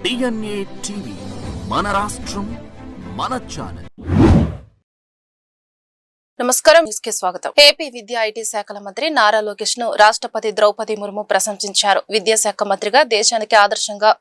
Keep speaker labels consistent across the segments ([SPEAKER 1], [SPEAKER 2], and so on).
[SPEAKER 1] DNA TV మన రాష్ట్రం మన ఛానల్.
[SPEAKER 2] నమస్కారం, న్యూస్ కి స్వాగతం. ఏపీ విద్యా ఐటీ శాఖల మంత్రి నారా లోకేష్ ను రాష్ట్రపతి ద్రౌపది ముర్ము ప్రశంసించారు. విద్యాశాఖ మంత్రిగా దేశానికి ఆదర్శంగా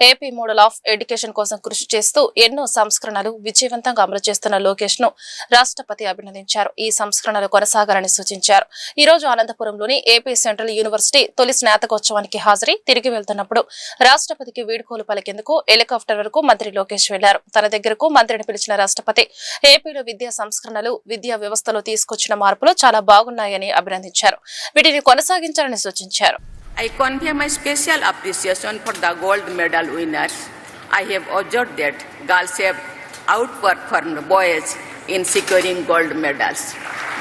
[SPEAKER 2] ఏపీ మోడల్ ఆఫ్ ఎడ్యుకేషన్ కోసం కృషి చేస్తూ ఎన్నో సంస్కరణలు విజయవంతంగా అమలు చేస్తున్న లోకేష్ ను రాష్ట్రపతి అభినందించారు. ఈ సంస్కరణలు కొనసాగాలని సూచించారు. ఈ రోజు అనంతపురంలోని ఏపీ సెంట్రల్ యూనివర్సిటీ తొలి స్నాతకోత్సవానికి హాజరై తిరిగి వెళ్తున్నప్పుడు రాష్ట్రపతికి వీడ్కోలు పలికేందుకు హెలికాప్టర్ వరకు మంత్రి లోకేష్ వెళ్లారు. తన దగ్గరకు మంత్రిని పిలిచిన రాష్ట్రపతి ఏపీలో విద్యా సంస్కరణలు విద్యా వ్యవస్థ తీసుకొచ్చిన మార్పులు చాలా బాగున్నాయని అభినందించారు. వీటిని కొనసాగించాలని సూచించారు.
[SPEAKER 3] I convey my special appreciation for the gold medal winners. I have observed that girls have outperformed boys in securing gold medals.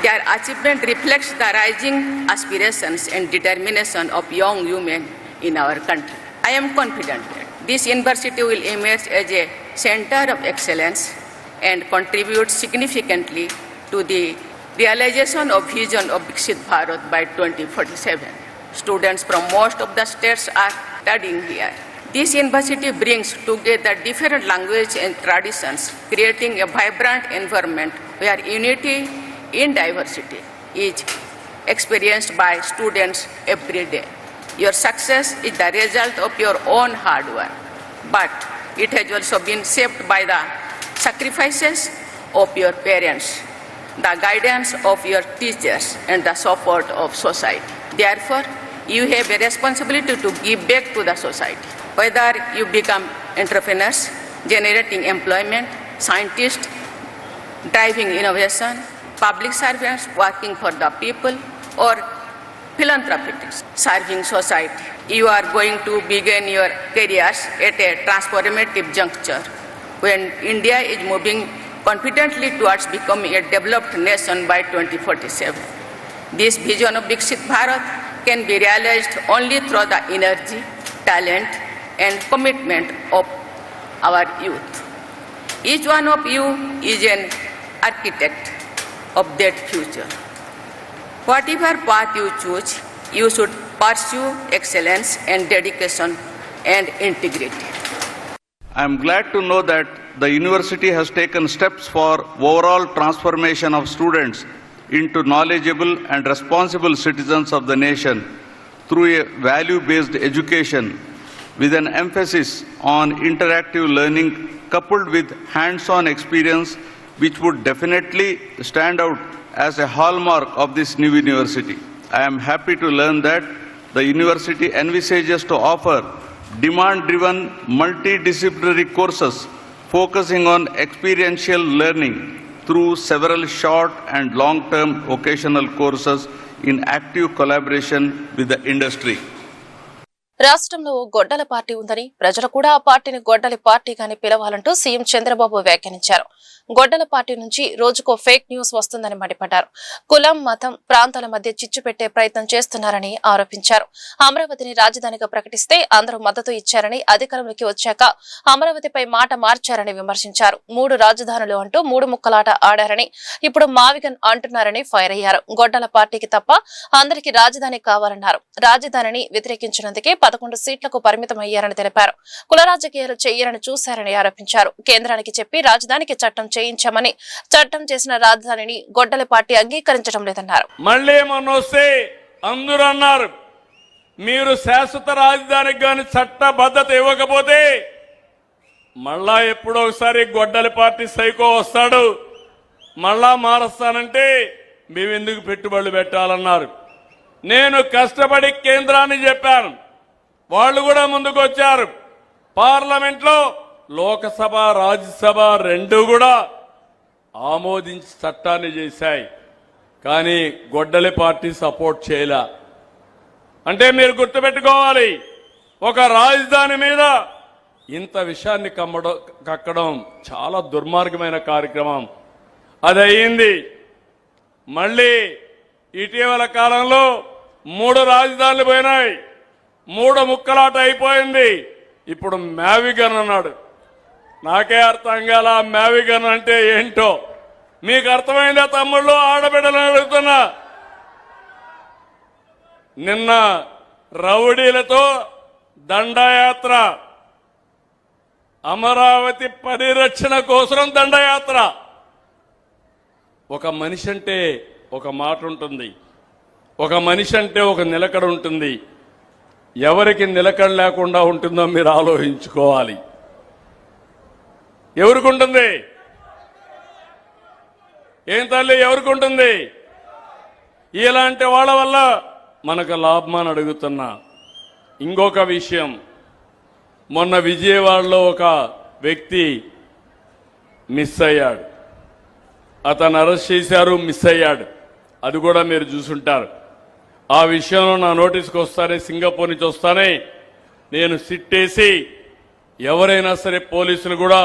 [SPEAKER 3] Their achievement reflects the rising aspirations and determination of young women in our country. I am confident that this university will emerge as a center of excellence and contribute significantly to the realization of vision of Viksit Bharat by 2047. Students from most of the states are studying here. This university brings together different languages and traditions, creating a vibrant environment where unity in diversity is experienced by students every day. Your success is the result of your own hard work, but it has also been shaped by the sacrifices of your parents, the guidance of your teachers and the support of society. Therefore, you have a responsibility to give back to the society. Whether you become entrepreneurs, generating employment, scientists, driving innovation, public servants working for the people, or philanthropists serving society, you are going to begin your careers at a transformative juncture when India is moving confidently towards becoming a developed nation by 2047. This vision of Viksit Bharat can be realized only through the energy, talent and commitment of our youth. Each one of you is an architect of that future. Whatever path you choose, you should pursue excellence and dedication and integrity.
[SPEAKER 4] I am glad to know that the university has taken steps for overall transformation of students into knowledgeable and responsible citizens of the nation through a value-based education with an emphasis on interactive learning coupled with hands-on experience, which would definitely stand out as a hallmark of this new university. I am happy to learn that the university envisages to offer demand-driven multidisciplinary courses focusing on experiential learning through several short and long-term vocational courses in active collaboration with the industry.
[SPEAKER 2] రాష్ట్రంలో గొడ్డల party ఉందని ప్రజలు కూడా ఆ పార్టీని గొడ్డలి పార్టీగానే పిలవాలంటూ CM Chandrababu వ్యాఖ్యానించారు. గొడ్డల party నుంచి రోజుకో ఫేక్ న్యూస్ వస్తుందని మండిపడ్డారు. కులం, మతం, ప్రాంతాల మధ్య చిచ్చు పెట్టే ప్రయత్నం చేస్తున్నారని ఆరోపించారు. అమరావతిని రాజధానిగా ప్రకటిస్తే అందరూ మద్దతు ఇచ్చారని, అధికారంలోకి వచ్చాక అమరావతిపై మాట మార్చారని విమర్శించారు. 3 రాజధానులు అంటూ 3 ముక్కలాట ఆడారని, ఇప్పుడు మావిగన్ అంటున్నారని ఫైర్ అయ్యారు. గొడ్డల పార్టీకి తప్ప అందరికీ రాజధాని కావాలన్నారు. రాజధానిని వ్యతిరేకించినందుకే 11 సీట్లకు పరిమితమయ్యారని తెలిపారు. కుల రాజకీయాలు చెయ్యాలని చూశారని ఆరోపించారు. కేంద్రానికి చెప్పి రాజధానికి చట్టం చేయించామని, చట్టం చేసిన రాజధానిని గొడ్డలి పార్టీ అంగీకరించడం లేదన్నారు.
[SPEAKER 5] మళ్ళీ మొన్నొస్తే అందరూ అన్నారు, మీరు శాశ్వత రాజధానికి గాని చట్టబద్ధత ఇవ్వకపోతే మళ్ళా ఎప్పుడో ఒకసారి గొడ్డలి పార్టీ సైకో వస్తాడు, మళ్ళా మారుస్తానంటే మేమెందుకు పెట్టుబడులు పెట్టాలన్నారు. నేను కష్టపడి కేంద్రాన్ని చెప్పాను, వాళ్ళు కూడా ముందుకు వచ్చారు. పార్లమెంట్లో లోకసభ, రాజ్యసభ 2 కూడా ఆమోదించి చట్టాన్ని చేశాయి. కానీ గొడ్డలి పార్టీ సపోర్ట్ చేయలే. అంటే మీరు గుర్తుపెట్టుకోవాలి, ఒక రాజధాని మీద ఇంత విషయాన్ని కక్కడం చాలా దుర్మార్గమైన కార్యక్రమం. అది అయింది. మళ్ళీ ఇటీవల కాలంలో 3 రాజధానులు పోయినాయి, 3 ముక్కలాట అయిపోయింది. ఇప్పుడు మ్యావిగన్ అన్నాడు. నాకే అర్థం కాల మ్యావిగన్ అంటే ఏంటో. మీకు అర్థమైందా తమ్ముళ్ళు, ఆడబిడ్డలను అడుగుతున్నా. నిన్న రౌడీలతో దండయాత్ర అమరావతి పరిరక్షణ కోసం దండయాత్ర. ఒక మనిషి అంటే ఒక మాట ఉంటుంది, ఒక మనిషి అంటే ఒక నిలకడ ఉంటుంది. ఎవరికి నిలకడ లేకుండా ఉంటుందో మీరు ఆలోచించుకోవాలి. ఎవరికి ఉంటుంది? ఏం తల్లి, ఎవరికి ఉంటుంది? ఇలాంటి వాళ్ళ వల్ల మనకు లాభమని అడుగుతున్నా. ఇంకొక విషయం, మొన్న విజయవాడలో ఒక వ్యక్తి మిస్ అయ్యాడు. అతను అరెస్ట్ చేశారు, మిస్ అయ్యాడు. అది కూడా మీరు చూసుంటారు. ఆ విషయంలో నా నోటీస్కి వస్తానే, సింగపూర్ నుంచి వస్తానే నేను సిట్టేసి ఎవరైనా సరే పోలీసులు కూడా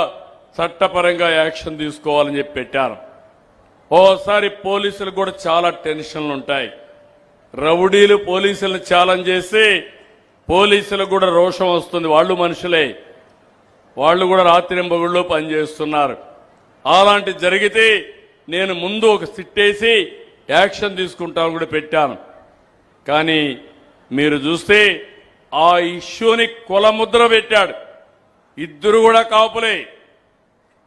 [SPEAKER 5] చట్టపరంగా యాక్షన్ తీసుకోవాలని చెప్పి పెట్టారు. ఓసారి పోలీసులు కూడా చాలా టెన్షన్లు ఉంటాయి. రౌడీలు పోలీసులను ఛాలెంజ్ చేసి పోలీసులకు కూడా రోషం వస్తుంది. వాళ్ళు మనుషులే, వాళ్ళు కూడా రాత్రింబగుళ్ళు పనిచేస్తున్నారు. అలాంటి జరిగితే నేను ముందు ఒక సిట్టేసి యాక్షన్ తీసుకుంటాను కూడా పెట్టాను. కానీ మీరు చూస్తే ఆ ఇష్యూని కులముద్ర పెట్టాడు. ఇద్దరు కూడా కాపులే,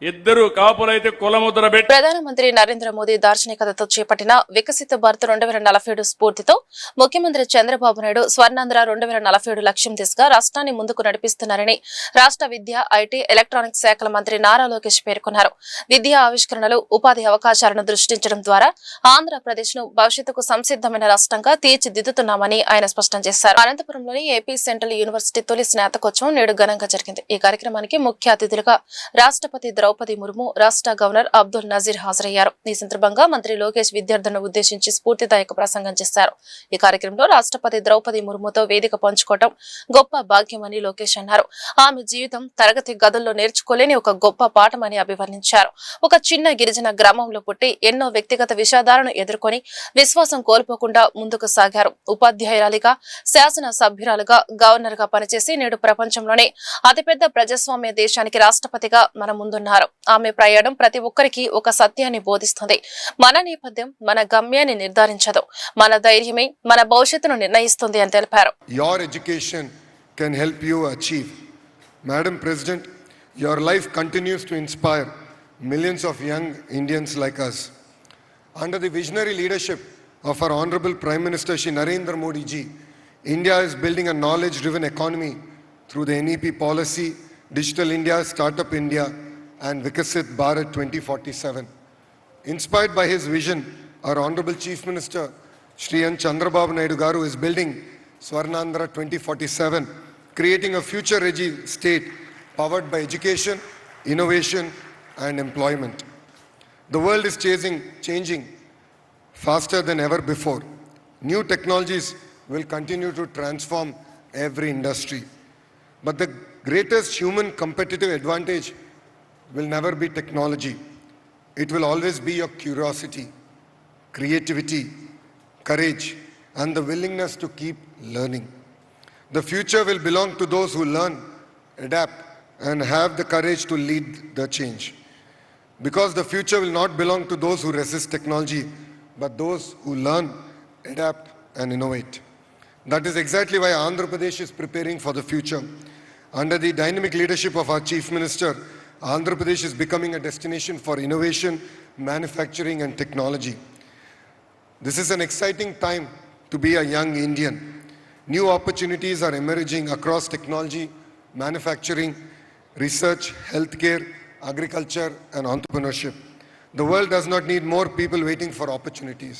[SPEAKER 5] ఇద్దరు కాపులైతే కులముద్ర పెట్టి.
[SPEAKER 2] ప్రధానమంత్రి నరేంద్ర మోదీ దార్శనికతతో చేపట్టిన వికసిత భారత్ 2047 స్ఫూర్తితో ముఖ్యమంత్రి చంద్రబాబు నాయుడు స్వర్ణాంధ్ర 2047 లక్ష్యం దిశగా రాష్ట్రాన్ని ముందుకు నడిపిస్తున్నారని రాష్ట్ర విద్య, ఐటీ, ఎలక్ట్రానిక్స్ శాఖల మంత్రి నారా లోకేష్ పేర్కొన్నారు. విద్యా ఆవిష్కరణలు, ఉపాధి అవకాశాలను దృష్టించడం ద్వారా ఆంధ్రప్రదేశ్ ను భవిష్యత్తుకు సంసిద్ధమైన రాష్ట్రంగా తీర్చిదిద్దుతున్నామని ఆయన స్పష్టం చేశారు. అనంతపురంలోని ఏపీ సెంట్రల్ యూనివర్సిటీ తొలి స్నాతకోత్సవం నేడు ఘనంగా జరిగింది. ఈ కార్యక్రమానికి ముఖ్య అతిథులుగా రాష్ట్రపతి ద్రౌపది ముర్ము, రాష్ట్ర గవర్నర్ అబ్దుల్ నజీర్ హాజరయ్యారు. ఈ సందర్భంగా మంత్రి లోకేష్ విద్యార్థులను ఉద్దేశించి స్ఫూర్తిదాయక ప్రసంగం చేశారు. ఈ కార్యక్రమంలో రాష్ట్రపతి ద్రౌపది ముర్ముతో వేదిక పంచుకోవడం గొప్ప భాగ్యమని లోకేష్ అన్నారు. ఆమె జీవితం తరగతి గదుల్లో నేర్చుకోలేని ఒక గొప్ప పాఠమని అభివర్ణించారు. ఒక చిన్న గిరిజన గ్రామంలో పుట్టి ఎన్నో వ్యక్తిగత విషాదాలను ఎదుర్కొని విశ్వాసం కోల్పోకుండా ముందుకు సాగారు. ఉపాధ్యాయురాలిగా, శాసన సభ్యురాలుగా, గవర్నర్ గా పనిచేసి నేడు ప్రపంచంలోనే అతిపెద్ద ప్రజాస్వామ్య దేశానికి రాష్ట్రపతిగా మన ముందున్నారు. ఆమె ప్రయాణం ప్రతి ఒక్కరికి ఒక సత్యాన్ని బోధిస్తుంది. మన నేపథ్యం మన గమ్యాన్ని నిర్ధారించదు, మన ధైర్యమే మన భవిష్యత్తును నిర్ణయిస్తుంది అని తెలిపారు.
[SPEAKER 6] Your education can help you achieve. Madam President, your life continues to inspire millions of young Indians like us. Under the visionary leadership of our Honorable Prime Minister Shri Narendra Modi ji, India is building a knowledge-driven economy through the NEP policy, Digital India, Startup India, and Vikasit Bharat 2047. Inspired by his vision, our Honorable Chief Minister Shri N. Chandrababu Naidu Garu is building Swarnandhra 2047, creating a future-ready state powered by education, innovation, and employment. The world is changing faster than ever before. New technologies will continue to transform every industry. But the greatest human competitive advantage will never be technology. It will always be your curiosity, creativity, courage, and the willingness to keep learning. The future will belong to those who learn, adapt, and have the courage to lead the change. Because the future will not belong to those who resist technology, but those who learn, adapt, and innovate. That is exactly why Andhra Pradesh is preparing for the future. Under the dynamic leadership of our Chief Minister, Andhra Pradesh is becoming a destination for innovation, manufacturing, and technology. This is an exciting time to be a young Indian. New opportunities are emerging across technology, manufacturing, research, healthcare, agriculture, and entrepreneurship. The world does not need more people waiting for opportunities.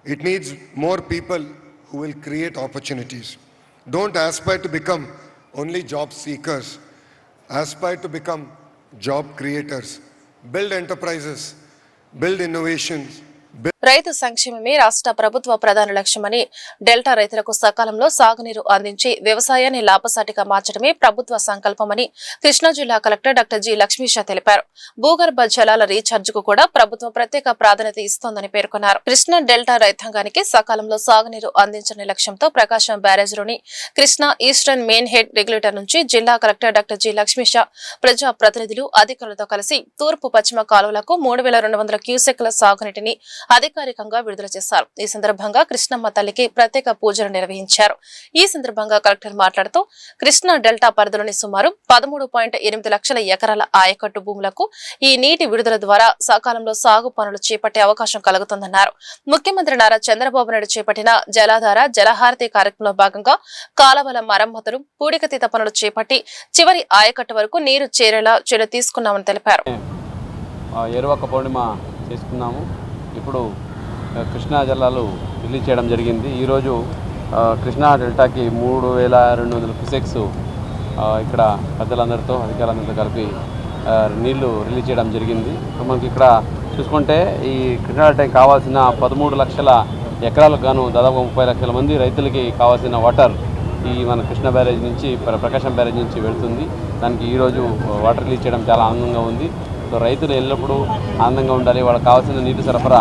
[SPEAKER 6] It needs more people who will create opportunities. Don't aspire to become only job seekers. Aspire to become job creators. Build enterprises, build innovations.
[SPEAKER 2] రైతు సంక్షేమమే రాష్ట్ర ప్రభుత్వ ప్రధాన లక్ష్యమని, delta రైతులకు సకాలంలో సాగునీరు అందించి వ్యవసాయాన్ని లాభసాటిగా మార్చడమే ప్రభుత్వ సంకల్పమని కృష్ణా జిల్లా కలెక్టర్ డాక్టర్ జి లక్ష్మీష తెలిపారు. భూగర్భ జలాల రీఛార్జ్ కు కూడా ప్రభుత్వం ప్రత్యేక ప్రాధాన్యత ఇస్తోందని పేర్కొన్నారు. కృష్ణా డెల్టా రైతాంగానికి సకాలంలో సాగునీరు అందించని లక్ష్యంతో ప్రకాశం బ్యారేజ్లోని Krishna eastern main head regulator నుంచి జిల్లా కలెక్టర్ డాక్టర్ జి లక్ష్మీష ప్రజా ప్రతినిధులు అధికారులతో కలిసి తూర్పు పశ్చిమ కాలువలకు 3200 క్యూసెక్ల సాగునీటిని అధికారులు అధికారికంగా విడుదల చేశారు. ఈ సందర్భంగా కృష్ణమ్మ తల్లికి ప్రత్యేక పూజలు నిర్వహించారు. ఈ సందర్భంగా కలెక్టర్ మాట్లాడుతూ కృష్ణా డెల్టా పరిధిలోని సుమారు 13.8 లక్షల ఎకరాల ఆయకట్టు భూములకు ఈ నీటి విడుదల ద్వారా సకాలంలో సాగు పనులు చేపట్టే అవకాశం కలుగుతుందన్నారు. ముఖ్యమంత్రి నారా చంద్రబాబు నాయుడు చేపట్టిన జలాధార జలహారతి కార్యక్రమంలో భాగంగా కాలవల మరమ్మతులు పూడికతీత పనులు చేపట్టి చివరి ఆయకట్టు వరకు నీరు చేరేలా చర్య తీసుకున్నామని తెలిపారు.
[SPEAKER 7] ఏరువాక పౌర్ణిమ చేసుకున్నాము. ఇప్పుడు కృష్ణా జలాలు రిలీజ్ చేయడం జరిగింది. ఈరోజు కృష్ణా డెల్టాకి 3200 క్యూసెక్స్ ఇక్కడ పెద్దలందరితో అధికారులందరితో కలిపి నీళ్లు రిలీజ్ చేయడం జరిగింది. మనకి ఇక్కడ చూసుకుంటే ఈ కృష్ణా డెల్టాకి కావాల్సిన 13 లక్షల ఎకరాలకు గాను దాదాపు 30 లక్షల మంది రైతులకి కావాల్సిన వాటర్ ఈ మన కృష్ణా బ్యారేజ్ నుంచి ప్రకాశం బ్యారేజ్ నుంచి వెళ్తుంది. దానికి ఈరోజు వాటర్ రిలీజ్ చేయడం చాలా ఆనందంగా ఉంది. సో రైతులు ఎల్లప్పుడూ ఆనందంగా ఉండాలి. వాళ్ళకి కావాల్సిన నీటి సరఫరా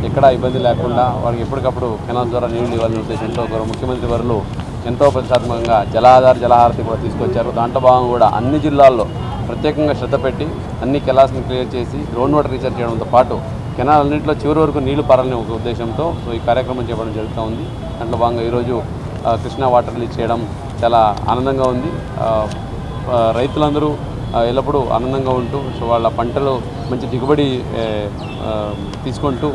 [SPEAKER 7] ఎక్కడా ఇబ్బంది లేకుండా వాళ్ళకి ఎప్పటికప్పుడు కెనాల్ ద్వారా నీళ్లు ఇవ్వాలనే ఉద్దేశంతో ముఖ్యమంత్రి వారు ఎంతో ప్రతిష్టాత్మకంగా జలహారతి కూడా తీసుకొచ్చారు. దాంట్లో భాగంగా కూడా అన్ని జిల్లాల్లో ప్రత్యేకంగా శ్రద్ధ పెట్టి అన్ని కెనాల్స్ని క్లియర్ చేసి గ్రౌండ్ వాటర్ రీఛార్జ్ చేయడంతో పాటు కెనాల్ అన్నింటిలో చివరి వరకు నీళ్లు పారాలనే ఒక ఉద్దేశంతో సో ఈ కార్యక్రమం చేపట్టడం జరుగుతూ ఉంది. దాంట్లో భాగంగా ఈరోజు కృష్ణా వాటర్ రిలీజ్ చేయడం చాలా ఆనందంగా ఉంది. రైతులందరూ ఎల్లప్పుడూ ఆనందంగా ఉంటూ సో వాళ్ళ పంటలు మంచి దిగుబడి తీసుకుంటూ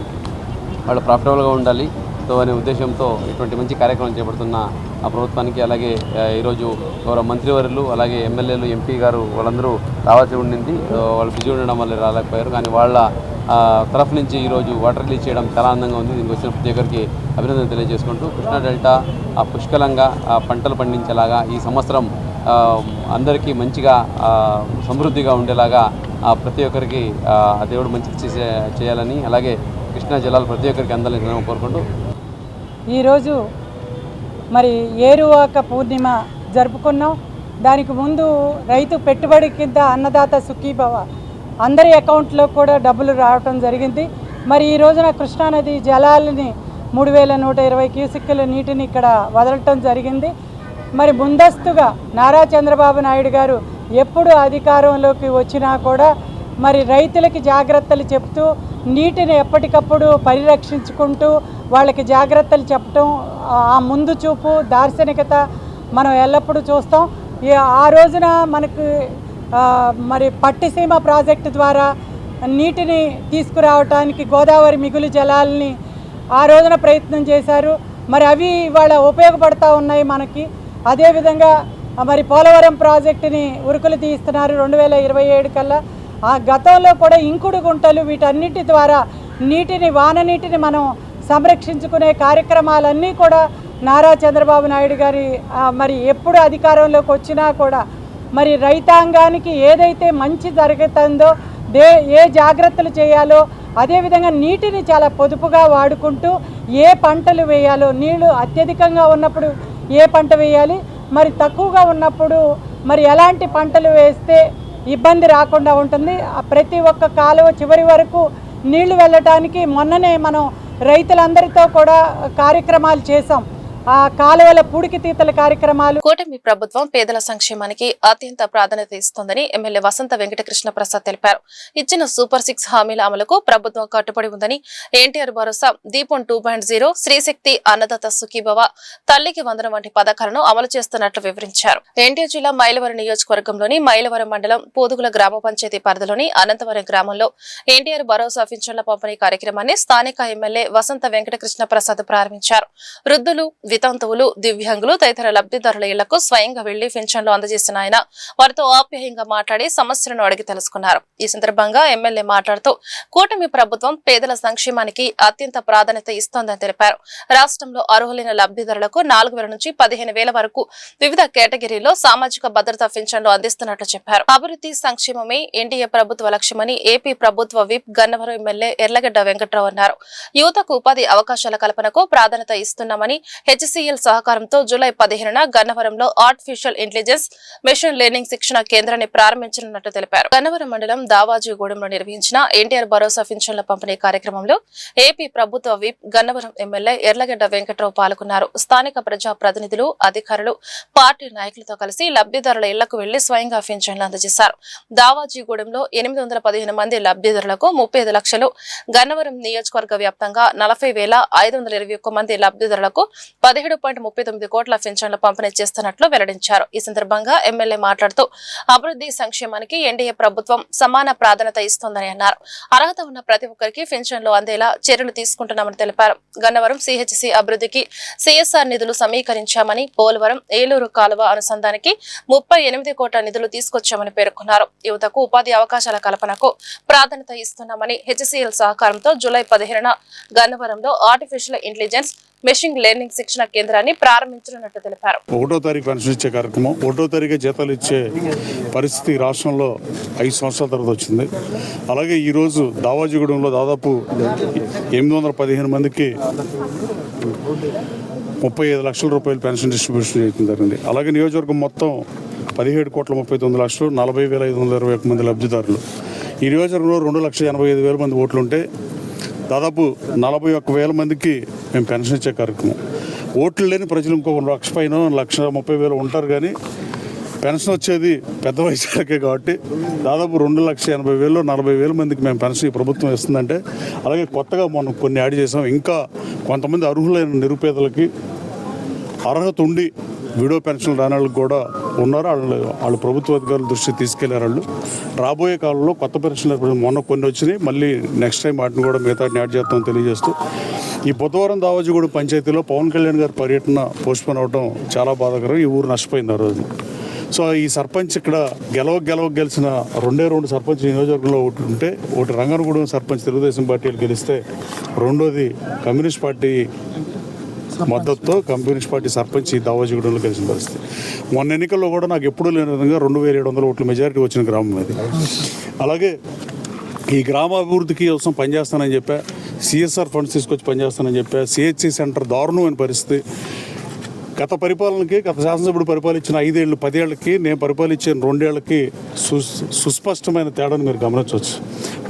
[SPEAKER 7] వాళ్ళు ప్రాఫిటబుల్గా ఉండాలి సో అనే ఉద్దేశంతో ఇటువంటి మంచి కార్యక్రమం చేపడుతున్న ఆ ప్రభుత్వానికి అలాగే ఈరోజు గౌరవ మంత్రివర్యులు అలాగే ఎమ్మెల్యేలు ఎంపీ గారు వాళ్ళందరూ రావాల్సి ఉండింది. వాళ్ళు బిజీ ఉండడం వల్ల రాలేకపోయారు. కానీ వాళ్ళ తరఫు నుంచి ఈరోజు వాటర్ రిలీజ్ చేయడం చాలా ఆనందంగా ఉంది. దీనికి వచ్చిన ప్రతి ఒక్కరికి అభినందన తెలియజేసుకుంటూ కృష్ణా డెల్టా పుష్కలంగా పంటలు పండించేలాగా ఈ సంవత్సరం అందరికీ మంచిగా సమృద్ధిగా ఉండేలాగా ప్రతి ఒక్కరికి దేవుడు మంచి చేయాలని అలాగే కృష్ణా జలాలు ప్రతి ఒక్కరికి అందాలని కోరుకుంటూ
[SPEAKER 8] ఈరోజు మరి ఏరువాక పూర్ణిమ జరుపుకున్నాం. దానికి ముందు రైతు పెట్టుబడి కింద అన్నదాత సుఖీభవ అందరి అకౌంట్లో కూడా డబ్బులు రావటం జరిగింది. మరి ఈ రోజున కృష్ణానది జలాలని 3120 క్యూసెక్కుల నీటిని ఇక్కడ వదలటం జరిగింది. మరి ముందస్తుగా నారా చంద్రబాబు నాయుడు గారు ఎప్పుడు అధికారంలోకి వచ్చినా కూడా మరి రైతులకి జాగ్రత్తలు చెప్తూ నీటిని ఎప్పటికప్పుడు పరిరక్షించుకుంటూ వాళ్ళకి జాగ్రత్తలు చెప్పటం ఆ ముందు చూపు దార్శనికత మనం ఎల్లప్పుడూ చూస్తాం. ఆ రోజున మనకు మరి పట్టిసీమ ప్రాజెక్టు ద్వారా నీటిని తీసుకురావటానికి గోదావరి మిగులు జలాలని ఆ రోజున ప్రయత్నం చేశారు. మరి అవి ఇవాళ ఉపయోగపడతా ఉన్నాయి మనకి. అదేవిధంగా మరి పోలవరం ప్రాజెక్టుని ఉరుకులు తీస్తున్నారు 2027 కల్లా. ఆ గతంలో కూడా ఇంకుడు గుంటలు వీటన్నిటి ద్వారా వాన నీటిని మనం సంరక్షించుకునే కార్యక్రమాలన్నీ కూడా నారా చంద్రబాబు నాయుడు గారి మరి ఎప్పుడు అధికారంలోకి వచ్చినా కూడా మరి రైతాంగానికి ఏదైతే మంచి జరుగుతుందో ఏ జాగ్రత్తలు చేయాలో అదేవిధంగా నీటిని చాలా పొదుపుగా వాడుకుంటూ ఏ పంటలు వేయాలో నీళ్లు అత్యధికంగా ఉన్నప్పుడు ఏ పంట వేయాలి మరి తక్కువగా ఉన్నప్పుడు మరి ఎలాంటి పంటలు వేస్తే ఇబ్బంది రాకుండా ఉంటుంది. ప్రతి ఒక్క కాలువ చివరి వరకు నీళ్లు వెళ్ళటానికి మొన్ననే మనం రైతులందరితో కూడా కార్యక్రమాలు చేసాం. ఆ కాలువల పూడికితీతల కార్యక్రమాలు.
[SPEAKER 2] కూటమి ప్రభుత్వం పేదల సంక్షేమానికి అత్యంత ప్రాధాన్యత ఇస్తోందని ఎమ్మెల్యే వసంత వెంకటకృష్ణ ప్రసాద్ తెలిపారు. ఇచ్చిన సూపర్ 6 హామీల అమలుకు ప్రభుత్వం కట్టుబడి ఉందని ఎన్టీఆర్ భరోసా, దీపం 2.0, శ్రీశక్తి, అన్నదాత సుఖీభవ, తల్లికి వందనం వంటి పథకాలను అమలు చేస్తున్నట్లు వివరించారు. ఎన్టీఆర్ జిల్లా మైలవరం నియోజకవర్గంలోని మైలవరం మండలం పోదుగుల గ్రామ పంచాయతీ పరిధిలోని అనంతవరం గ్రామంలో ఎన్టీఆర్ భరోసా పింఛన్ల పంపిణీ కార్యక్రమాన్ని స్థానిక ఎమ్మెల్యే వసంత వెంకటకృష్ణ ప్రసాద్ ప్రారంభించారు. వృద్ధులు, వితంతువులు, దివ్యాంగులు తదితర లబ్ధిదారుల ఇళ్లకు స్వయంగా వెళ్లి పింఛన్లు అందజేసిన ఆయన వారితో ఆప్యాయంగా మాట్లాడి సమస్యలను అడిగి తెలుసుకున్నారు. ఈ సందర్భంగా ఎమ్మెల్యే మాట్లాడుతూ కూటమి ప్రభుత్వం పేదల సంక్షేమానికి అత్యంత ప్రాధాన్యత ఇస్తోందని తెలిపారు. రాష్ట్రంలో అర్హులైన లబ్ధిదారులకు 4,000 నుంచి 15,000 వరకు వివిధ కేటగిరీల్లో సామాజిక భద్రతా పింఛన్లు అందిస్తున్నట్లు చెప్పారు. అభివృద్ధి సంక్షేమమే ఎన్డీఏ ప్రభుత్వ లక్ష్యమని ఏపీ ప్రభుత్వ విప్ గన్నవరం ఎమ్మెల్యే ఎర్లగడ్డ వెంకట్రావు అన్నారు. యువతకు ఉపాధి అవకాశాల కల్పనకు ప్రాధాన్యత ఇస్తున్నామని హెచ్సిఎల్ సహకారంతో జూలై 15న గన్నవరంలో ఆర్టిఫిషియల్ ఇంటెలిజెన్స్ మెషిన్ లెర్నింగ్ శిక్షణ కేంద్రాన్ని ప్రారంభించనున్నట్టు తెలిపారు. గన్నవరం మండలం దావాజీగూడెంలో నిర్వహించిన ఎన్టీఆర్ భరోసా పింఛన్ల పంపిణీ కార్యక్రమంలో ఏపీ ప్రభుత్వ విప్ గన్నవరం ఎమ్మెల్యే ఎర్లగడ్డ వెంకట్రావు పాల్గొన్నారు. స్థానిక ప్రజా ప్రతినిధులు, అధికారులు, పార్టీ నాయకులతో కలిసి లబ్ధిదారుల ఇళ్లకు వెళ్లి స్వయంగా పింఛన్లు అందజేశారు. దావాజీగూడెంలో 815 మంది లబ్ధిదారులకు 35 లక్షలు, గన్నవరం నియోజకవర్గ వ్యాప్తంగా 40,521 మంది లబ్ధిదారులకు 17.39 కోట్ల పింఛన్లు పంపిణీ చేస్తున్నట్లు వెల్లడించారు. ఈ సందర్భంగా ఎమ్మెల్యే మాట్లాడుతూ అభివృద్ధి సంక్షేమానికి ఎన్డీఏ ప్రభుత్వం సమాన ప్రాధాన్యత ఇస్తోందని అన్నారు. అర్హత ఉన్న ప్రతి ఒక్కరికి పింఛన్లు అందేలా చర్యలు తీసుకుంటున్నామని తెలిపారు. గన్నవరం సిహెచ్సి అభివృద్ధికి సిఎస్ఆర్ నిధులు సమీకరించామని, పోలవరం ఏలూరు కాలువ అనుసంధానికి 38 కోట్ల నిధులు తీసుకొచ్చామని పేర్కొన్నారు. యువతకు ఉపాధి అవకాశాల కల్పనకు ప్రాధాన్యత ఇస్తున్నామని, హెచ్సిఎల్ సహకారంతో జూలై 15న గన్నవరంలో ఆర్టిఫిషియల్ ఇంటెలిజెన్స్ మెషిన్ లెర్నింగ్ శిక్షణ కేంద్రాన్ని ప్రారంభించనున్నట్టు తెలిపారు.
[SPEAKER 9] 1వ తారీఖు పెన్షన్ ఇచ్చే కార్యక్రమం, 1వ తారీఖు జీతాలు ఇచ్చే పరిస్థితి రాష్ట్రంలో 5 సంవత్సరాల తర్వాత వచ్చింది. అలాగే ఈరోజు దావాజీగూడెంలో దాదాపు 815 మందికి 35 లక్షల రూపాయలు పెన్షన్ డిస్ట్రిబ్యూషన్ చేయడం జరిగింది. అలాగే నియోజకవర్గం మొత్తం 17,39 లక్షలు, 40,521 మంది లబ్ధిదారులు. ఈ నియోజకవర్గంలో 2,85,000 మంది ఓట్లుంటే దాదాపు 41,000 మందికి మేము పెన్షన్ ఇచ్చే కార్యక్రమం. ఓట్లు లేని ప్రజలు ఇంకొక 1,00,000 పైన 1,30,000 ఉంటారు, కానీ పెన్షన్ వచ్చేది పెద్ద వయసులకే కాబట్టి దాదాపు 2,80,000 40,000 మందికి మేము పెన్షన్ ఈ ప్రభుత్వం ఇస్తుందంటే, అలాగే కొత్తగా మనం కొన్ని యాడ్ చేసాం. ఇంకా కొంతమంది అర్హులైన నిరుపేదలకి అర్హత ఉండి విడో పెన్షన్ రాని వాళ్ళకి కూడా ఉన్నారు. వాళ్ళు ప్రభుత్వ అధికారుల దృష్టికి తీసుకెళ్లారు. వాళ్ళు రాబోయే కాలంలో కొత్త పెన్షన్లు మొన్న కొన్ని వచ్చినాయి, మళ్ళీ నెక్స్ట్ టైం వాటిని కూడా మిగతా యాడ్ చేస్తామని తెలియజేస్తూ, ఈ బుధవారం దావాజీగూడెం పంచాయతీలో పవన్ కళ్యాణ్ గారి పర్యటన పోస్ట్పోన్ అవడం చాలా బాధాకరం. ఈ ఊరు నష్టపోయింది ఆ రోజు. సో ఈ సర్పంచ్ ఇక్కడ గెలిచిన 2 సర్పంచ్ నియోజకవర్గంలో ఒకటి ఉంటే, ఒకటి రంగనగూడెం సర్పంచ్ తెలుగుదేశం పార్టీలు గెలిస్తే, రెండోది కమ్యూనిస్ట్ పార్టీ మద్దతుతో కమ్యూనిస్ట్ పార్టీ సర్పంచ్ ఈ దావాజీగూడెంలో గెలిచిన పరిస్థితి. మొన్న ఎన్నికల్లో కూడా నాకు ఎప్పుడూ లేని విధంగా 2,700 ఓట్ల మెజారిటీ వచ్చిన గ్రామం అది. అలాగే ఈ గ్రామ అభివృద్ధికి కోసం పనిచేస్తానని చెప్పా, సిఎస్ఆర్ ఫండ్స్ తీసుకొచ్చి పనిచేస్తానని చెప్పా. సిహెచ్సి సెంటర్ దారుణమైన పరిస్థితి. గత శాసనసభ్యుడు పరిపాలించిన 5 ఏళ్ళు 10 ఏళ్ళకి నేను పరిపాలించిన 2 ఏళ్ళకి సుస్పష్టమైన తేడాను మీరు గమనించవచ్చు.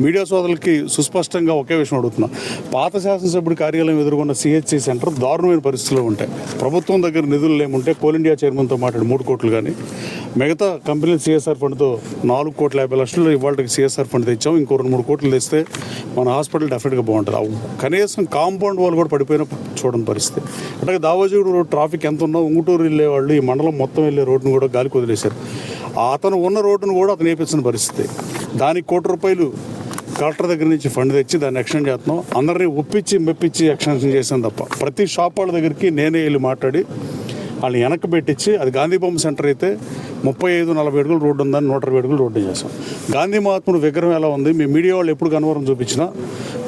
[SPEAKER 9] మీడియా సోదరులకి సుస్పష్టంగా ఒకే విషయం అడుగుతున్నా, పాత శాసనసభ్యుడి కార్యాలయం ఎదుర్కొన్న సిహెచ్సి సెంటర్ దారుణమైన పరిస్థితిలో ఉంటాయి. ప్రభుత్వం దగ్గర నిధులు లేముంటే కోల్ ఇండియా చైర్మన్తో మాట్లాడి 3 కోట్లు, కానీ మిగతా కంపెనీలు సిఎస్ఆర్ ఫండ్తో 4,50 లక్షలు ఇవాళకి సిఎస్ఆర్ ఫండ్ తెచ్చాం. ఇంకో 2-3 కోట్లు తెస్తే మన హాస్పిటల్ డెఫినెట్గా బాగుంటుంది. కనీసం కాంపౌండ్ వాళ్ళు కూడా పడిపోయిన చూడని పరిస్థితి. అంటే దావాజీగూడెం రోడ్ ట్రాఫిక్ ఎంత ఉన్నా ఉంగుటూరు వెళ్ళే వాళ్ళు ఈ మండలం మొత్తం వెళ్ళే రోడ్డును కూడా గాలికి వదిలేశారు. అతను ఉన్న రోడ్డును కూడా అతను వేపించిన పరిస్థితి. దానికి ₹1 కోటి కలెక్టర్ దగ్గర నుంచి ఫండ్ తెచ్చి దాన్ని ఎక్స్టెండ్ చేస్తున్నాం. అందరినీ ఒప్పించి మెప్పించి ఎక్స్టెన్షన్ చేసాను తప్ప, ప్రతి షాప్ వాళ్ళ దగ్గరికి నేనే వెళ్ళి మాట్లాడి వాళ్ళని వెనక్కి పెట్టించి, అది గాంధీ బొమ్మ సెంటర్ అయితే 35-40 అడుగులు రోడ్డు ఉందని 120 అడుగులు రోడ్డు చేసాం. గాంధీ మహాత్ముడు విగ్రహం ఎలా ఉంది, మీ మీడియా వాళ్ళు ఎప్పుడు కనవరం చూపించినా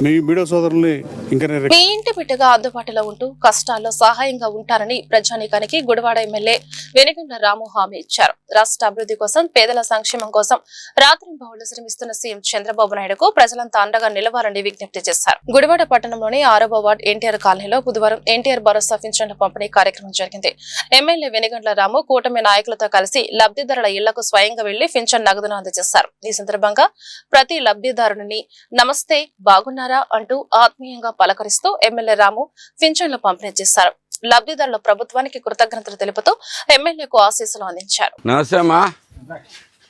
[SPEAKER 9] మీ మీడియా సోదరుల్ని ఇంకా
[SPEAKER 2] మీ ఇంటి బిడ్డగా అందుబాటులో ఉంటూ కష్టాల్లో సహాయంగా ఉంటారని ప్రజానీకానికి గుడివాడ ఎమ్మెల్యే వెనిగండ్ల రాము హామీ ఇచ్చారు. రాష్ట్ర అభివృద్ధి కోసం, పేదల సంక్షేమం కోసం రాత్రింబవళ్లు శ్రమిస్తున్న సీఎం చంద్రబాబు నాయుడుకు ప్రజలంతా అండగా నిలవాలని విజ్ఞప్తి చేశారు. గుడివాడ పట్టణంలోని 6వ వార్డు ఎన్టీఆర్ కాలనీలో బుధవారం ఎన్టీఆర్ భరోసా పింఛన్ల పంపిణీ కార్యక్రమం జరిగింది. ఎమ్మెల్యే వెనిగండ్ల రాము కూటమి నాయకులతో కలిసి లబ్ధిదారుల ఇళ్లకు స్వయంగా వెళ్లి పింఛన్ నగదును అందజేశారు. ఈ సందర్భంగా ప్రతి లబ్ధిదారుని నమస్తే, బాగున్నారా అంటూ ఆత్మీయంగా పలకరిస్తూ ఎమ్మెల్యే రాము పింఛన్లు పంపిణీ చేశారు. లబ్ధిదారుల ప్రభుత్వానికి కృతజ్ఞతలు తెలుపుతూ ఎమ్మెల్యేకు ఆశీస్సులు అందించారు.
[SPEAKER 7] నమస్తే అమ్మా,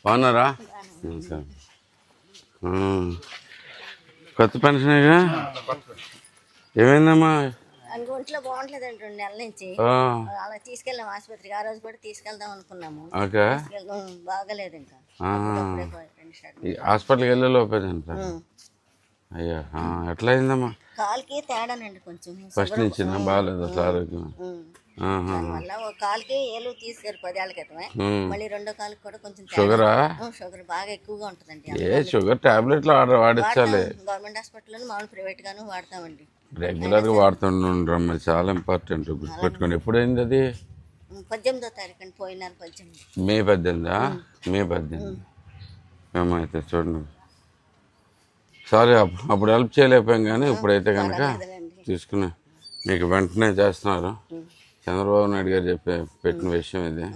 [SPEAKER 7] బాగున్నారా? కొత్త పెన్షన్ ఏమైందమ్మా?
[SPEAKER 10] ఒంట్లో బాగుంటలేదండి 2 నెలల నుంచి. అలా తీసుకెళ్ళాం ఆసుపత్రికి. ఆ రోజు కూడా తీసుకెళ్దాం అనుకున్నాము, బాగలేదు. ఇంకా
[SPEAKER 7] హాస్పిటల్కి వెళ్ళలోపేదంట. అయ్యా, ఎట్లా అయిందమ్మా?
[SPEAKER 10] కాలుకి తేడానండి కొంచెం.
[SPEAKER 7] ఫస్ట్ నుంచి బాగాలేదు అసలు ఆరోగ్యం.
[SPEAKER 10] వల్ల ఒక కాలుకి ఏలు తీసుకెళ్ళి 10 ఏళ్ల క్రితమే. మళ్ళీ రెండో కాలుకి కూడా కొంచెం
[SPEAKER 7] షుగరా?
[SPEAKER 10] షుగర్ బాగా ఎక్కువగా ఉంటుందండి.
[SPEAKER 7] షుగర్ టాబ్లెట్లు వాడించాలి.
[SPEAKER 10] గవర్నమెంట్ హాస్పిటల్ మామూలు ప్రైవేట్ గాను వాడతామండి.
[SPEAKER 7] రెగ్యులర్ గా వాడుతుండ్రమ్మా, చాలా ఇంపార్టెంట్, గుర్తుపెట్టుకోండి. ఎప్పుడైంది అది?
[SPEAKER 10] 18వ తారీఖు అండి, పోయిన 18.
[SPEAKER 7] మే 18. మే 18 మేమైతే చూడండి. సారీ, అప్పుడు హెల్ప్ చేయలేకపోయాం, కానీ ఇప్పుడైతే కనుక తీసుకుని మీకు వెంటనే చేస్తున్నారు. చంద్రబాబు నాయుడు గారు పెట్టిన విషయం ఇది.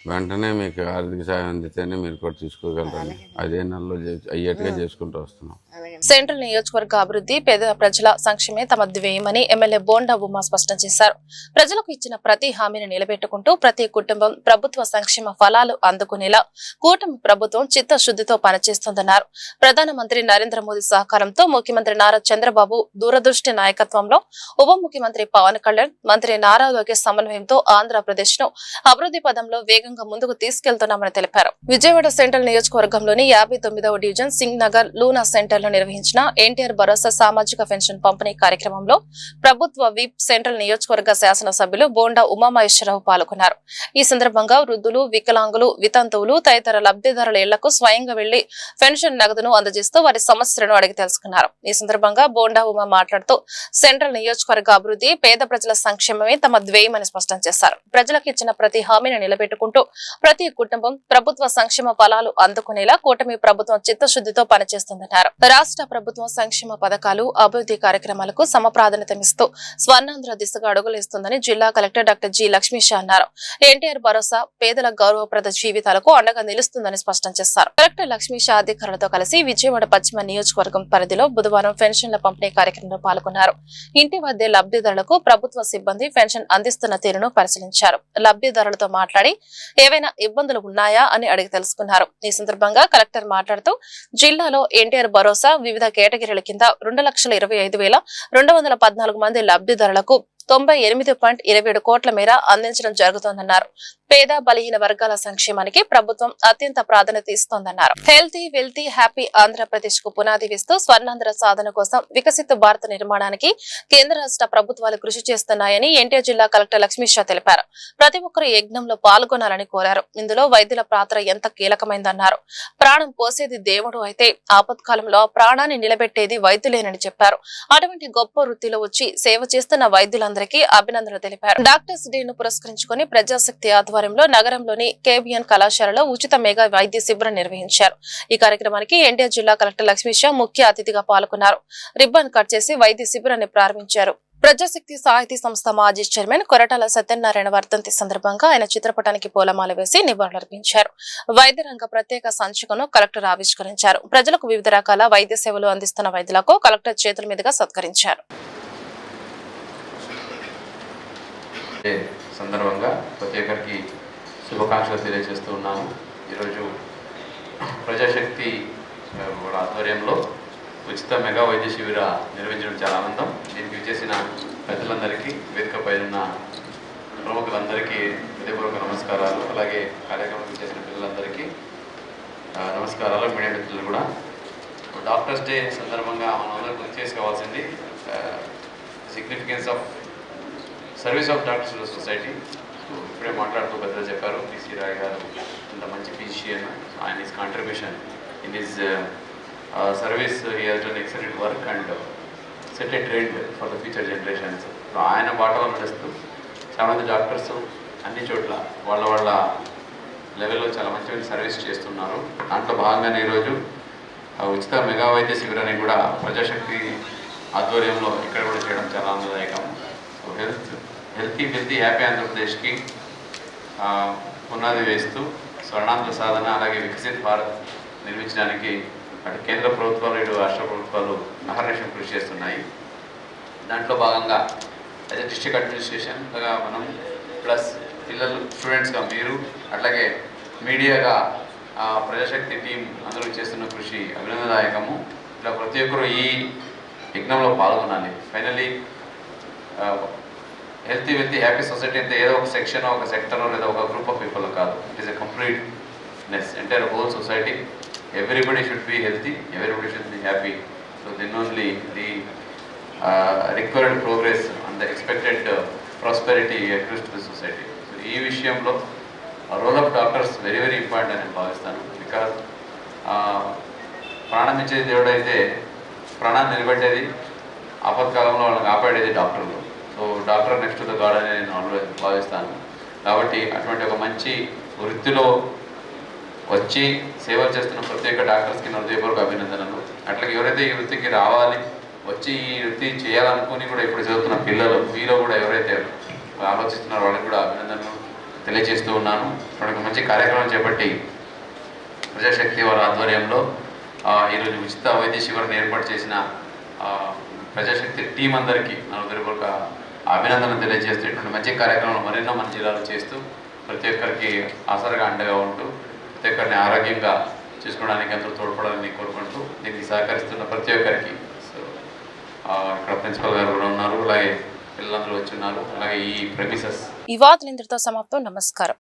[SPEAKER 7] వెంటనే మీకు ఆర్థిక సాయం అందితేనే మీరు కూడా తీసుకోగలరని అదే నెలలో అయ్యేట్టుగా చేసుకుంటూ వస్తున్నాం.
[SPEAKER 2] సెంట్రల్ నియోజకవర్గ అభివృద్ధి పేద ప్రజల సంక్షేమే తమ ధ్యేయమని ఎమ్మెల్యే బోండా ఉమా స్పష్టం చేశారు. ప్రజలకు ఇచ్చిన ప్రతి హామీని నిలబెట్టుకుంటూ ప్రతి కుటుంబం ప్రభుత్వ సంక్షేమ ఫలాలు అందుకునేలా కూటమి ప్రభుత్వం చిత్తశుద్ధితో పనిచేస్తోందన్నారు. ప్రధానమంత్రి నరేంద్ర మోదీ సహకారంతో ముఖ్యమంత్రి నారా చంద్రబాబు దూరదృష్టి నాయకత్వంలో ఉప ముఖ్యమంత్రి పవన్ కళ్యాణ్, మంత్రి నారా లోకేష్ సమన్వయంతో ఆంధ్రప్రదేశ్ ను అభివృద్ధి పదంలో వేగంగా ముందుకు తీసుకెళ్తున్నామని తెలిపారు. విజయవాడ సెంట్రల్ నియోజకవర్గంలోని 59వ division Singh Nagar Luna centre లో నిర్వహించిన ఎన్టీఆర్ భరోసా సామాజిక పెన్షన్ పంపిణీ కార్యక్రమంలో ప్రభుత్వ విప్ సెంట్రల్ నియోజకవర్గ శాసనసభ్యులు బోండా ఉమామహేశ్వరరావు పాల్గొన్నారు. ఈ సందర్భంగా వృద్ధులు, వికలాంగులు, వితంతువులు తదితర లబ్ధిదారుల ఇళ్లకు స్వయంగా వెళ్లి పెన్షన్ నగదును అందజేస్తూ వారి సమస్యలను అడిగి తెలుసుకున్నారు. ఈ సందర్భంగా బోండా ఉమా మాట్లాడుతూ సెంట్రల్ నియోజకవర్గ అభివృద్ధి, పేద ప్రజల సంక్షేమమే తమ ధ్యేయమని స్పష్టం చేశారు. ప్రజలకు ఇచ్చిన ప్రతి హామీని నిలబెట్టుకుంటూ ప్రతి కుటుంబం ప్రభుత్వ సంక్షేమ ఫలాలు అందుకునేలా కూటమి ప్రభుత్వం చిత్తశుద్ధితో పనిచేస్తుందన్నారు. రాష్ట్ర ప్రభుత్వం సంక్షేమ పథకాలు, అభివృద్ధి కార్యక్రమాలకు సమప్రాధాన్యతమిస్తూ స్వర్ణాంధ్ర దిశగా అడుగులేస్తుందని జిల్లా కలెక్టర్ డాక్టర్ జి లక్ష్మీషా అన్నారు. ఎన్టీఆర్ భరోసా పేదల గౌరవప్రద జీవితాలకు అండగా నిలుస్తుందని స్పష్టం చేశారు. కలెక్టర్ లక్ష్మీషా అధికారులతో కలిసి విజయవాడ పశ్చిమ నియోజకవర్గం పరిధిలో బుధవారం పెన్షన్ల పంపిణీ కార్యక్రమంలో పాల్గొన్నారు. ఇంటి వద్దే లబ్ధిదారులకు ప్రభుత్వ సిబ్బంది పెన్షన్ అందిస్తున్న తీరును పరిశీలించారు. లబ్ధిదారులతో మాట్లాడి ఏవైనా ఇబ్బందులు ఉన్నాయా అని అడిగి తెలుసుకున్నారు. ఈ సందర్భంగా కలెక్టర్ మాట్లాడుతూ జిల్లాలో ఎన్టీఆర్ భరోసా వివిధ కేటగిరీల కింద 2,25,214 మంది లబ్ధిదారులకు 98.27 కోట్ల మేర అందించడం జరుగుతోందన్నారు. పేద బలహీన వర్గాల సంక్షేమానికి ప్రభుత్వం అత్యంత ప్రాధాన్యత ఇస్తోందన్నారు. హెల్తీ వెల్తీ హ్యాపీ ఆంధ్రప్రదేశ్ కు పునాది వేస్తూ స్వర్ణాంధ్ర సాధన కోసం వికసిత భారత నిర్మాణానికి కేంద్ర రాష్ట్ర ప్రభుత్వాలు కృషి చేస్తున్నాయని ఎన్టీఆర్ జిల్లా కలెక్టర్ లక్ష్మీషా తెలిపారు. ప్రతి ఒక్కరూ యజ్ఞంలో పాల్గొనాలని కోరారు. ఇందులో వైద్యుల పాత్ర ఎంత కీలకమైందన్నారు. ప్రాణం పోసేది దేవుడు అయితే ఆపత్కాలంలో ప్రాణాన్ని నిలబెట్టేది వైద్యులేనని చెప్పారు. అటువంటి గొప్ప వృత్తిలో వచ్చి సేవ చేస్తున్న వైద్యులందరికీ అభినందనలు తెలిపారు. డాక్టర్స్ డే ను పురస్కరించుకుని ప్రజాశక్తి ఆధ్వర్యంలో నగరంలోని కేబిఎన్ కళాశాలలో ఉచిత మెగా వైద్య శిబిరం నిర్వహించారు. ఈ కార్యక్రమానికి ఎన్టీఆర్ జిల్లా కలెక్టర్ లక్ష్మీషా ముఖ్య అతిథిగా పాల్గొన్నారు. రిబ్బన్ కట్ చేసి వైద్య శిబిరాన్ని ప్రారంభించారు. ప్రజాశక్తి సాహితీ సంస్థ మాజీ చైర్మన్ కొరటాల సత్యనారాయణ వర్ధంతి సందర్భంగా ఆయన చిత్రపటానికి పూలమాల వేసి నివాళులర్పించారు. వైద్య రంగ ప్రత్యేక సంచికను కలెక్టర్ ఆవిష్కరించారు. ప్రజలకు వివిధ రకాల వైద్య సేవలు అందిస్తున్న వైద్యులకు కలెక్టర్ చేతుల మీదుగా సత్కరించారు.
[SPEAKER 7] సందర్భంగా ప్రతి ఒక్కరికి శుభాకాంక్షలు తెలియజేస్తూ ఉన్నాను. ఈరోజు ప్రజాశక్తి ఆధ్వర్యంలో ఉచిత మెగా వైద్య శిబిర నిర్వహించడం చాలా ఆనందం. దీనికి విచ్చేసిన పెద్దలందరికీ, వేదికపై ఉన్న ప్రముఖులందరికీ హృదయపూర్వక నమస్కారాలు. అలాగే కార్యక్రమం విచ్చేసిన పిల్లలందరికీ నమస్కారాలు. మీడియా మిత్రులు కూడా డాక్టర్స్ డే సందర్భంగా మనందరూ గుర్తు చేసుకోవాల్సింది significance of service of doctors to the society. ఇప్పుడే మాట్లాడుతూ పెద్దలు చెప్పారు, పిసి రాయ్ గారు ఇంత మంచి ఫిజిషియన్, ఆయన his contribution in his service he has done excellent work and set a trend for the future generations. ఆయన బాటలో నడుస్తూ చాలామంది డాక్టర్స్ అన్ని చోట్ల వాళ్ళ లెవెల్లో చాలా మంచి సర్వీస్ చేస్తున్నారు. దాంట్లో భాగంగానే ఈరోజు ఉచిత మెగా వైద్య శిబిరాన్ని కూడా ప్రజాశక్తి ఆధ్వర్యంలో ఇక్కడ కూడా చేయడం చాలా ఆనందదాయకం. సో హెల్తీ వెల్తీ హ్యాపీ ఆంధ్రప్రదేశ్కి పునాది వేస్తూ స్వర్ణాంధ్ర సాధన, అలాగే వికసిత్ భారత్ నిర్మించడానికి అటు కేంద్ర ప్రభుత్వాలు, ఇటు రాష్ట్ర ప్రభుత్వాలు అహర్నిశం కృషి చేస్తున్నాయి. దాంట్లో భాగంగా యాజ్ ఎ డిస్ట్రిక్ట్ అడ్మినిస్ట్రేషన్గా మనం ప్లస్ పిల్లలు, స్టూడెంట్స్గా మీరు, అట్లాగే మీడియాగా ప్రజాశక్తి టీం అందరూ చేస్తున్న కృషి అభినందనదాయకము. ఇట్లా ప్రతి ఒక్కరు ఈ యజ్ఞంలో పాల్గొనాలి. Finally healthy wealthy happy society అంటే ఏదో ఒక సెక్షన్, ఒక సెక్టర్ లేదా ఒక గ్రూప్ ఆఫ్ పీపుల్ కాదు. It is a completeness, entire whole society. Everybody should be healthy, everybody should be happy. So then only the required progress and the expected prosperity accrues to the society. So ee vishayamlo role of doctors very very important అని భావిస్తాను. Because ప్రాణం ఇచ్చేది దేవుడు అయితే ప్రాణాన్ని నిలబెట్టేది, ఆపత్కాలంలో వాళ్ళని కాపాడేది డాక్టర్లు. So doctor next to the God అని నేను ఆల్వేస్ భావిస్తాను. కాబట్టి అటువంటి ఒక మంచి వృత్తిలో వచ్చి సేవలు చేస్తున్న ప్రతి ఒక్క డాక్టర్స్కి నా హృదయపూర్వక అభినందనలు. అట్లాగే ఎవరైతే ఈ వృత్తికి రావాలి, వచ్చి ఈ వృత్తి చేయాలనుకుని కూడా ఇప్పుడు చదువుతున్న పిల్లలు, మీలో కూడా ఎవరైతే ఆలోచిస్తున్నారు, వాళ్ళకి కూడా అభినందనలు తెలియజేస్తూ ఉన్నాను. ఒక మంచి కార్యక్రమం చేపట్టి ప్రజాశక్తి వారి ఆధ్వర్యంలో ఈరోజు ఉచిత వైద్య శిబిరాన్ని ఏర్పాటు చేసిన ప్రజాశక్తి టీం అందరికీ నా హృదయపూర్వక అభినందనలు తెలియజేస్తూ ఇటువంటి మంచి కార్యక్రమాలు మరెన్నో మన జిల్లాలో చేస్తూ ప్రతి ఒక్కరికి ఆసరగా అండగా ఉంటూ ప్రతి ఒక్కరిని ఆరోగ్యంగా చూసుకోవడానికి అందరూ తోడ్పడాలని కోరుకుంటూ దీనికి సహకరిస్తున్న ప్రతి ఒక్కరికి, సో ఇక్కడ ప్రిన్సిపల్ గారు కూడా ఉన్నారు, అలాగే పిల్లలందరూ వచ్చి ఉన్నారు, అలాగే ఈ ప్రెమిసెస్.
[SPEAKER 2] ఈ వార్తలు ఇంతటితో సమాప్తం. నమస్కారం.